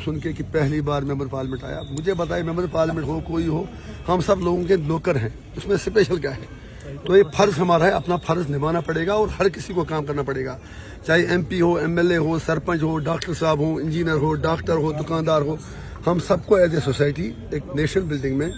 سن کے کہ پہلی بار ممبر پارلیمنٹ آیا. مجھے بتائے ممبر پارلیمنٹ ہو کوئی ہو, ہم سب لوگوں کے نوکر ہیں, اس میں اسپیشل کیا ہے؟ تو یہ فرض ہمارا ہے, اپنا فرض نبھانا پڑے گا اور ہر کسی کو کام کرنا پڑے گا, چاہے ایم پی ہو, ایم ایل اے ہو, سرپنچ ہو, ڈاکٹر صاحب ہوں, انجینئر ہو, ڈاکٹر ہو, دکاندار ہو. ہم سب کو ایز اے سوسائٹی ایک نیشنل بلڈنگ میں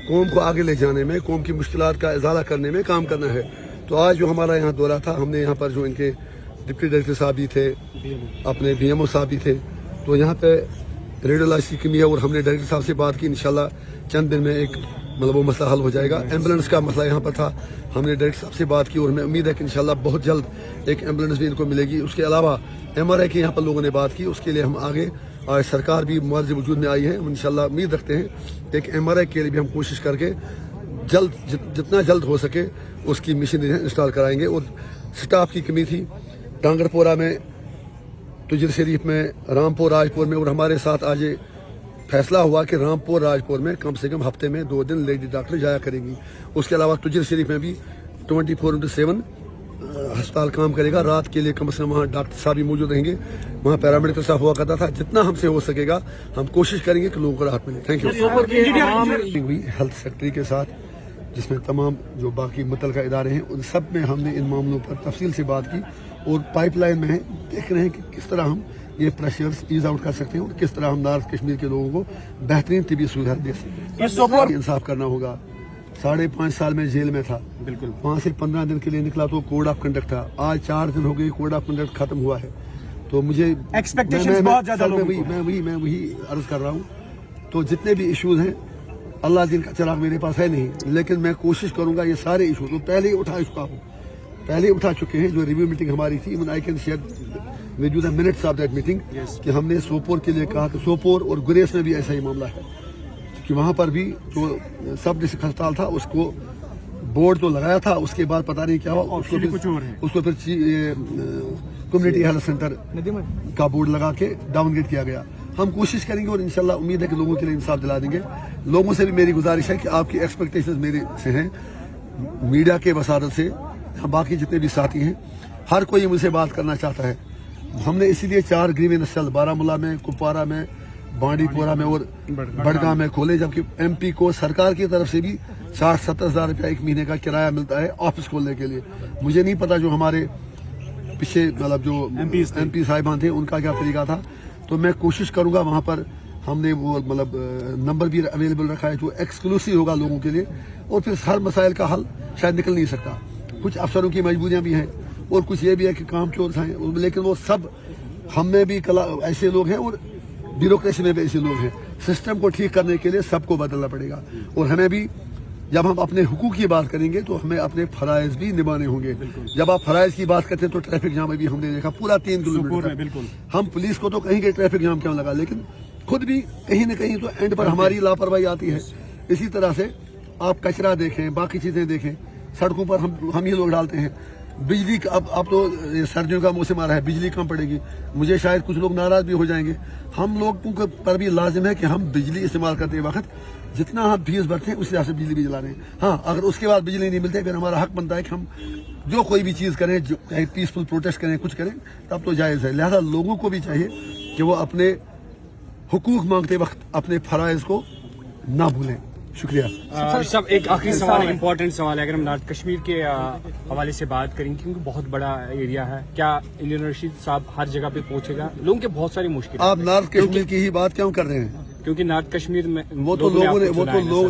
قوم کو آگے لے جانے میں, قوم کی مشکلات کا ازالہ کرنے میں کام کرنا ہے. تو آج جو ہمارا یہاں دورہ تھا, ہم نے یہاں پر جو ان کے ڈپٹی ڈائریکٹر صاحب بھی تھے, اپنے بی ایم او صاحب بھی تھے, تو یہاں پہ ریڈیولائز کی کمی ہے اور ہم نے ڈائریکٹر صاحب سے بات کی. انشاءاللہ چند دن میں ایک وہ مسئلہ حل ہو جائے گا. ایمبولینس کا مسئلہ یہاں پر تھا, ہم نے ڈائریکٹر صاحب سے بات کی اور ہمیں امید ہے کہ انشاءاللہ بہت جلد ایک ایمبولینس بھی ان کو ملے گی. اس کے علاوہ ایم آر آئی کی یہاں پر لوگوں نے بات کی, اس کے لیے ہم آگے آج سرکار بھی معاوضے وجود میں آئی ہے. ہم انشاءاللہ امید رکھتے ہیں ایک ایم آر آئی کے لیے بھی ہم کوشش کر کے جتنا جلد ہو سکے اس کی مشینری انسٹال کرائیں گے. اور سٹاف کی کمی تھی ڈانگر پورہ میں, تجر شریف میں, رامپور راجپور میں, اور ہمارے ساتھ آج فیصلہ ہوا کہ رامپور راجپور میں کم سے کم ہفتے میں 2 دن لیڈی ڈاکٹر جایا کریں گی. اس کے علاوہ تجر شریف میں بھی 24/7 ہسپتال کام کرے گا. رات کے لیے کم سے کم وہاں ڈاکٹر صاحب بھی موجود رہیں گے, وہاں پیرامیڈیکل صاحب ہوا کرتا تھا. جتنا ہم سے ہو سکے گا ہم کوشش کریں گے کہ لوگوں کو راحت ملے. Thank you. ہوئی ہیلتھ سیکٹری کے ساتھ, جس میں تمام جو باقی متعلقہ ادارے ہیں ان سب میں ہم نے ان معاملوں پر تفصیل سے بات کی, اور پائپ لائن میں دیکھ رہے ہیں کہ کس طرح ہم یہ پریشرز ایز آؤٹ کر سکتے ہیں اور کس طرح ہم نارتھ کشمیر کے لوگوں کو بہترین طبی سہولت دے سکتے ہیں. انصاف کرنا ہوگا. 5.5 سال میں جیل میں تھا, بالکل وہاں سے 15 دن کے لیے نکلا تو کوڈ آف کنڈکٹ تھا. آج 4 دن ہو گئے کوڈ آف کنڈکٹ ختم ہوا ہے. تو مجھے میں وہی عرض کر رہا ہوں. تو جتنے بھی ایشوز ہیں, اللہ دین کا چراغ میرے پاس ہے نہیں, لیکن میں کوشش کروں گا یہ سارے ایشو تو پہلے ہی اٹھا چکے ہیں. جو ریویو میٹنگ ہماری تھی, I can share with you the minutes of that meeting, کہ ہم نے سوپور کے لیے کہا کہ سوپور اور گریس میں بھی ایسا ہی معاملہ ہے کہ وہاں پر بھی جو سب ڈسٹرکٹ ہسپتال تھا اس کو بورڈ تو لگایا تھا, اس کے بعد پتہ نہیں کیا ہوا, اس کو پھر کمیونٹی ہیلتھ سینٹر کا بورڈ لگا کے ڈاؤن گریڈ کیا گیا. ہم کوشش کریں گے اور انشاءاللہ امید ہے کہ لوگوں کے لیے انصاف دلا دیں گے. لوگوں سے بھی میری گزارش ہے کہ آپ کی ایکسپیکٹیشنز میرے سے ہیں, میڈیا کے وسادت سے, باقی جتنے بھی ساتھی ہیں, ہر کوئی مجھ سے بات کرنا چاہتا ہے. ہم نے اسی لیے 4 گریوینس سیل بارامولہ میں, کپوارہ میں, بانڈی پورہ میں اور بڑگام میں کھولے, جبکہ ایم پی کو سرکار کی طرف سے بھی 60-70 ہزار روپیہ ایک مہینے کا کرایہ ملتا ہے آفس کھولنے کے لیے. مجھے نہیں پتا جو ہمارے پیچھے جو ایم پی صاحبان تھے ان کا کیا طریقہ تھا. تو میں کوشش کروں گا, وہاں پر ہم نے وہ نمبر بھی اویلیبل رکھا ہے جو ایکسکلوسیو ہوگا لوگوں کے لیے, اور پھر ہر مسائل کا حل شاید نکل نہیں سکتا. کچھ افسروں کی مجبوریاں بھی ہیں اور کچھ یہ بھی ہے کہ کام چور ہیں, لیکن وہ سب ہم میں بھی ایسے لوگ ہیں اور بیوروکریسی میں بھی ایسے لوگ ہیں. سسٹم کو ٹھیک کرنے کے لیے سب کو بدلنا پڑے گا, اور ہمیں بھی جب ہم اپنے حقوق کی بات کریں گے تو ہمیں اپنے فرائض بھی نبھانے ہوں گے. جب آپ فرائض کی بات کرتے ہیں تو ٹریفک جام میں بھی ہم نے دیکھا پورا 3 کلومیٹر. ہم پولیس کو تو کہیں گے ٹریفک جام کیوں لگا, لیکن خود بھی کہیں نہ کہیں تو اینڈ پر ہماری لاپرواہی آتی ہے. اسی طرح سے آپ کچرا دیکھیں, باقی چیزیں دیکھیں, سڑکوں پر ہم ہی لوگ ڈالتے ہیں. بجلی کا اب تو سردیوں کا موسم آ رہا ہے, بجلی کم پڑے گی, مجھے شاید کچھ لوگ ناراض بھی ہو جائیں گے. ہم لوگوں پر بھی لازم ہے کہ ہم بجلی استعمال کرتے وقت جتنا ہم فیس بھرتے ہیں اس حساب سے بجلی بھی جلا رہے ہیں. ہاں, اگر اس کے بعد بجلی نہیں ملتے پھر ہمارا حق بنتا ہے کہ ہم جو کوئی بھی چیز کریں, چاہے پیسفل پروٹیسٹ کریں, کچھ کریں, تب تو جائز ہے. لہذا لوگوں کو بھی چاہیے کہ وہ اپنے حقوق مانگتے وقت اپنے فرائض کو نہ بھولیں. شکریہ. صاحب ایک آخری سوال, امپورٹنٹ سوال ہے. اگر ہم نارتھ کشمیر کے حوالے سے بات کریں, کیونکہ بہت بڑا ایریا ہے, کیا انجینئر رشید صاحب ہر جگہ پہ پہنچے گا؟ لوگوں کے بہت ساری مشکل. آپ نارتھ کشمیر کی ہی بات کیوں کر رہے ہیں؟ کیونکہ نارتھ کشمیر میں وہ تو لوگ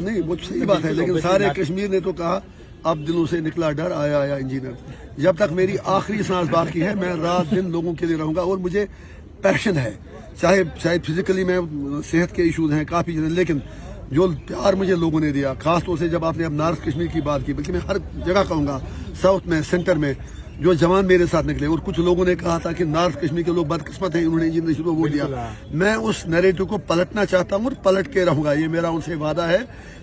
نہیں, وہ صحیح بات ہے, لیکن سارے کشمیر نے تو کہا اب دلوں سے نکلا ڈر, آیا انجینئر. جب تک میری آخری سانس باقی ہے میں رات دن لوگوں کے لیے رہوں گا, اور مجھے پیشن ہے. چاہے فزیکلی میں صحت کے ایشوز ہیں کافی چیزیں, لیکن جو پیار مجھے لوگوں نے دیا, خاص طور سے جب آپ نے اب نارتھ کشمیر کی بات کی, بلکہ میں ہر جگہ کہوں گا, ساؤتھ میں, سینٹر میں, جو جوان میرے ساتھ نکلے, اور کچھ لوگوں نے کہا تھا کہ نارتھ کشمیر کے لوگ بدقسمت ہیں, انہوں نے انجینئر کو ووٹ دیا. میں اس نیریٹو کو پلٹنا چاہتا ہوں اور پلٹ کے رہوں گا. یہ میرا ان سے وعدہ ہے,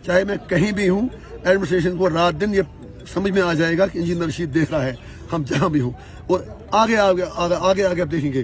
چاہے میں کہیں بھی ہوں. ایڈمنسٹریشن کو رات دن یہ سمجھ میں آ جائے گا کہ انجینئر رشید دیکھ رہا ہے, ہم جہاں بھی ہوں. اور آگے آپ دیکھیں گے